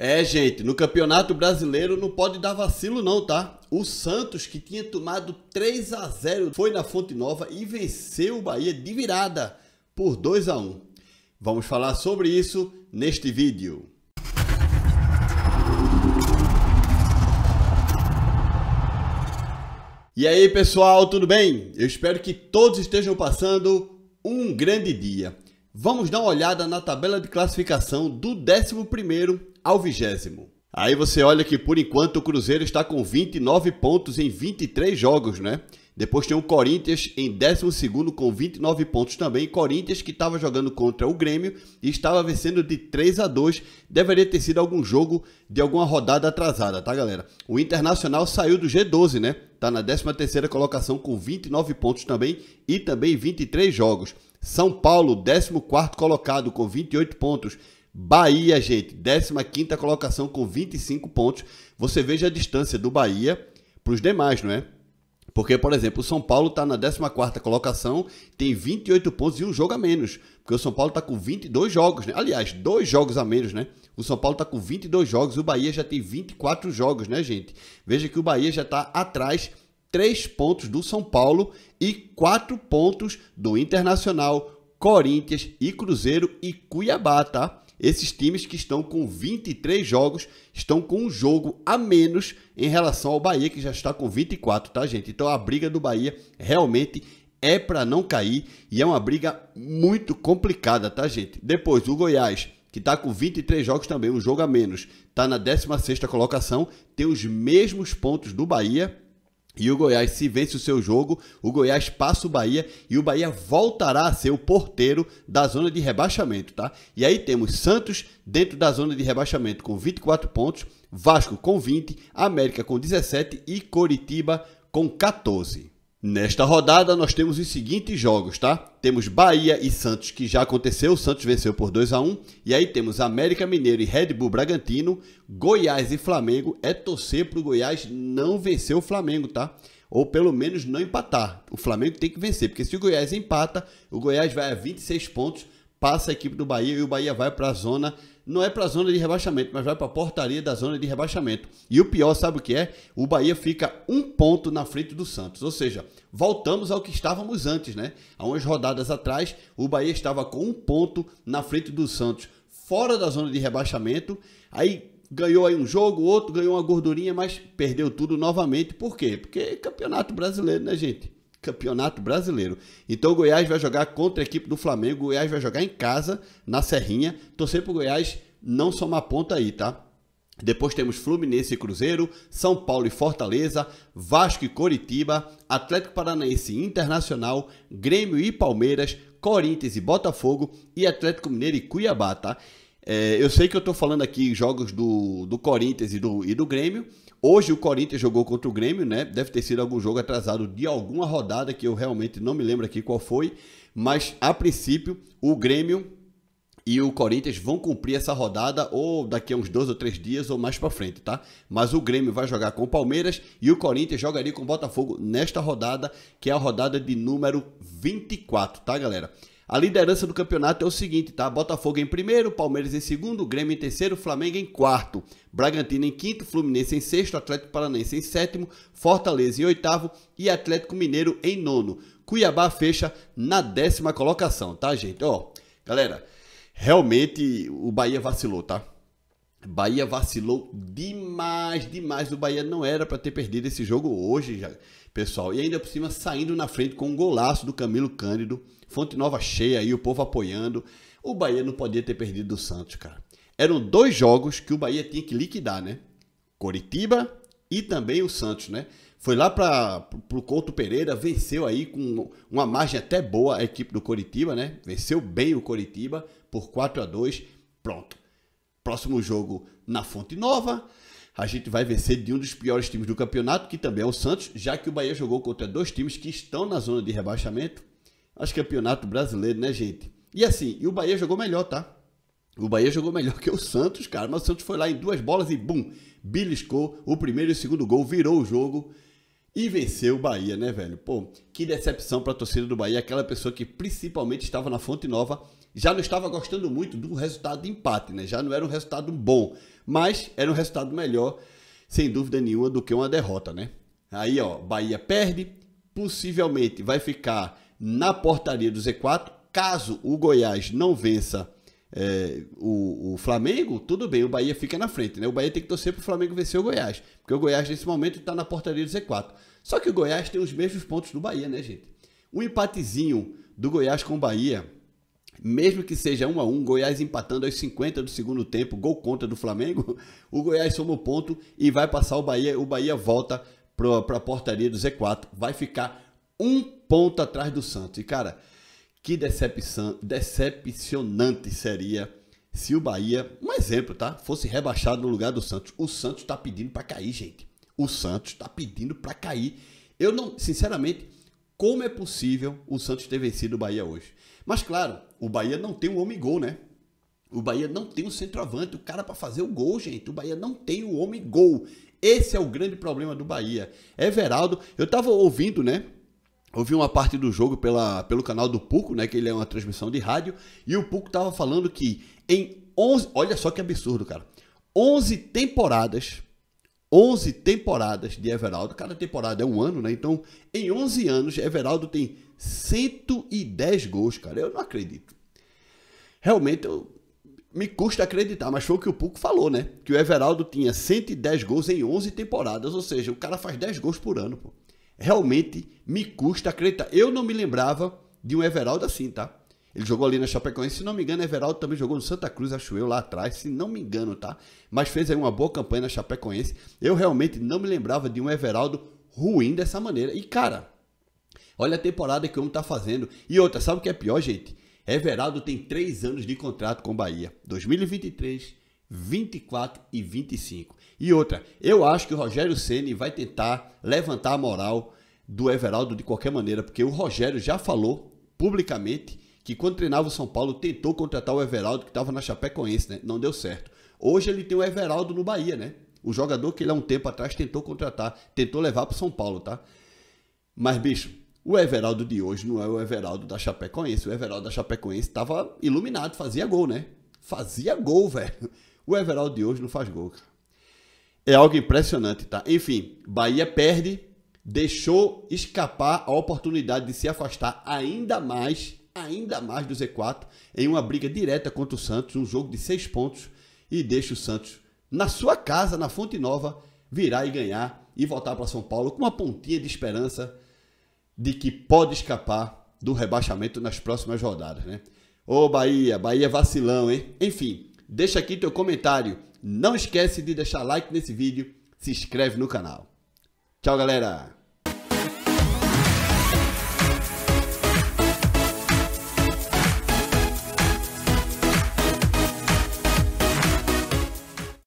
É, gente, no Campeonato Brasileiro não pode dar vacilo não, tá? O Santos, que tinha tomado 3-0, foi na Fonte Nova e venceu o Bahia de virada por 2-1. Vamos falar sobre isso neste vídeo. E aí, pessoal, tudo bem? Eu espero que todos estejam passando um grande dia. Vamos dar uma olhada na tabela de classificação do 11º ao 20º. Aí você olha que por enquanto o Cruzeiro está com 29 pontos em 23 jogos, né? Depois tem o Corinthians em 12º com 29 pontos também. Corinthians que estava jogando contra o Grêmio e estava vencendo de 3-2. Deveria ter sido algum jogo de alguma rodada atrasada, tá, galera? O Internacional saiu do G12, né? Tá na 13ª colocação com 29 pontos também e também 23 jogos. São Paulo, 14º colocado com 28 pontos. Bahia, gente, 15ª colocação com 25 pontos. Você veja a distância do Bahia para os demais, não é? Porque, por exemplo, o São Paulo está na 14ª colocação, tem 28 pontos e um jogo a menos. Porque o São Paulo está com 22 jogos, né? Aliás, 2 jogos a menos, né? O São Paulo está com 22 jogos e o Bahia já tem 24 jogos, né, gente? Veja que o Bahia já está atrás 3 pontos do São Paulo e 4 pontos do Internacional, Corinthians e Cruzeiro e Cuiabá, tá? Esses times que estão com 23 jogos estão com um jogo a menos em relação ao Bahia, que já está com 24, tá, gente? Então a briga do Bahia realmente é para não cair e é uma briga muito complicada, tá, gente? Depois o Goiás, que está com 23 jogos também, um jogo a menos, está na 16ª colocação, tem os mesmos pontos do Bahia. E o Goiás, se vence o seu jogo, o Goiás passa o Bahia e o Bahia voltará a ser o porteiro da zona de rebaixamento, tá? E aí temos Santos dentro da zona de rebaixamento com 24 pontos, Vasco com 20, América com 17 e Coritiba com 14. Nesta rodada nós temos os seguintes jogos, tá? Temos Bahia e Santos, que já aconteceu, o Santos venceu por 2-1. E aí temos América Mineiro e Red Bull Bragantino, Goiás e Flamengo. É torcer para o Goiás não vencer o Flamengo, tá? Ou pelo menos não empatar. O Flamengo tem que vencer, porque se o Goiás empata, o Goiás vai a 26 pontos, passa a equipe do Bahia e o Bahia vai para a zona, não é para a zona de rebaixamento, mas vai para a portaria da zona de rebaixamento. E o pior, sabe o que é? O Bahia fica 1 ponto na frente do Santos, ou seja, voltamos ao que estávamos antes, né? Há umas rodadas atrás, o Bahia estava com 1 ponto na frente do Santos, fora da zona de rebaixamento, aí ganhou aí um jogo, outro ganhou uma gordurinha, mas perdeu tudo novamente. Por quê? Porque é Campeonato Brasileiro, né, gente? Campeonato Brasileiro. Então o Goiás vai jogar contra a equipe do Flamengo, o Goiás vai jogar em casa, na Serrinha, torcer pro Goiás não somar ponta aí, tá? Depois temos Fluminense e Cruzeiro, São Paulo e Fortaleza, Vasco e Coritiba, Atlético Paranaense e Internacional, Grêmio e Palmeiras, Corinthians e Botafogo e Atlético Mineiro e Cuiabá, tá? Eu sei que eu tô falando aqui jogos do Corinthians e do Grêmio. Hoje o Corinthians jogou contra o Grêmio, né? Deve ter sido algum jogo atrasado de alguma rodada que eu realmente não me lembro aqui qual foi. Mas, a princípio, o Grêmio e o Corinthians vão cumprir essa rodada ou daqui a uns 2 ou 3 dias ou mais pra frente, tá? Mas o Grêmio vai jogar com o Palmeiras e o Corinthians jogaria com o Botafogo nesta rodada, que é a rodada de número 24, tá, galera? A liderança do campeonato é o seguinte, tá? Botafogo em primeiro, Palmeiras em segundo, Grêmio em terceiro, Flamengo em quarto, Bragantino em quinto, Fluminense em sexto, Atlético Paranaense em sétimo, Fortaleza em oitavo e Atlético Mineiro em nono. Cuiabá fecha na 10ª colocação, tá, gente? Ó, galera, realmente o Bahia vacilou, tá? Bahia vacilou demais, demais. O Bahia não era para ter perdido esse jogo hoje, já, pessoal. E ainda por cima saindo na frente com um golaço do Camilo Cândido. Fonte Nova cheia aí, o povo apoiando. O Bahia não podia ter perdido do Santos, cara. Eram 2 jogos que o Bahia tinha que liquidar, né? Coritiba e também o Santos, né? Foi lá para o Couto Pereira, venceu aí com uma margem até boa a equipe do Coritiba, né? Venceu bem o Coritiba por 4-2. Pronto. Próximo jogo na Fonte Nova. A gente vai vencer de um dos piores times do campeonato, que também é o Santos, já que o Bahia jogou contra 2 times que estão na zona de rebaixamento. Acho que é Campeonato Brasileiro, né, gente? E assim, o Bahia jogou melhor, tá? O Bahia jogou melhor que o Santos, cara. Mas o Santos foi lá em 2 bolas e bum, beliscou o primeiro e o segundo gol, virou o jogo. e venceu o Bahia, né, velho? Pô, que decepção para a torcida do Bahia, aquela pessoa que principalmente estava na Fonte Nova, já não estava gostando muito do resultado de empate, né? Já não era um resultado bom, mas era um resultado melhor, sem dúvida nenhuma, do que uma derrota, né? Aí, ó, Bahia perde, possivelmente vai ficar na portaria do Z4, caso o Goiás não vença o Flamengo, tudo bem, o Bahia fica na frente, né? O Bahia tem que torcer para o Flamengo vencer o Goiás, porque o Goiás nesse momento está na portaria do Z4. Só que o Goiás tem os mesmos pontos do Bahia, né, gente? Um empatezinho do Goiás com o Bahia, mesmo que seja 1-1, Goiás empatando aos 50 do segundo tempo, gol contra do Flamengo, o Goiás soma o ponto e vai passar o Bahia volta para a portaria do Z4, vai ficar um ponto atrás do Santos. E, cara, que decepcionante seria se o Bahia, um exemplo, tá? Fosse rebaixado no lugar do Santos. O Santos tá pedindo para cair, gente. O Santos tá pedindo para cair. Eu não, sinceramente, como é possível o Santos ter vencido o Bahia hoje? Mas, claro, o Bahia não tem um homem-gol, né? O Bahia não tem um centroavante, o cara para fazer o gol, gente. O Bahia não tem o homem-gol. Esse é o grande problema do Bahia. Everaldo, eu tava ouvindo, né? Ouvi uma parte do jogo pelo canal do Puco, né, que ele é uma transmissão de rádio, e o Puco tava falando que em 11, olha só que absurdo, cara, 11 temporadas de Everaldo, cada temporada é um ano, né, então em 11 anos Everaldo tem 110 gols, cara, eu não acredito. Realmente, me custa acreditar, mas foi o que o Puco falou, né, que o Everaldo tinha 110 gols em 11 temporadas, ou seja, o cara faz 10 gols por ano, pô. Realmente me custa acreditar. Eu não me lembrava de um Everaldo assim, tá? Ele jogou ali na Chapecoense, se não me engano, Everaldo também jogou no Santa Cruz, acho eu, lá atrás, se não me engano, tá? Mas fez aí uma boa campanha na Chapecoense. Eu realmente não me lembrava de um Everaldo ruim dessa maneira. E, cara, olha a temporada que o homem tá fazendo. E outra, sabe o que é pior, gente? Everaldo tem 3 anos de contrato com o Bahia. 2023, 24 e 25. E outra, eu acho que o Rogério Ceni vai tentar levantar a moral do Everaldo de qualquer maneira, porque o Rogério já falou publicamente que quando treinava o São Paulo tentou contratar o Everaldo que estava na Chapecoense, né? Não deu certo. Hoje ele tem o Everaldo no Bahia, né? O jogador que ele há um tempo atrás tentou contratar, tentou levar para o São Paulo, tá? Mas, bicho, o Everaldo de hoje não é o Everaldo da Chapecoense. O Everaldo da Chapecoense estava iluminado, fazia gol, né? Fazia gol, velho. O Everaldo de hoje não faz gol, cara. É algo impressionante, tá? Enfim, Bahia perde, deixou escapar a oportunidade de se afastar ainda mais do Z4 em uma briga direta contra o Santos, um jogo de 6 pontos, e deixa o Santos na sua casa, na Fonte Nova, virar e ganhar e voltar para São Paulo com uma pontinha de esperança de que pode escapar do rebaixamento nas próximas rodadas, né? Ô Bahia vacilão, hein? Enfim, deixa aqui teu comentário. Não esquece de deixar like nesse vídeo, se inscreve no canal. Tchau, galera!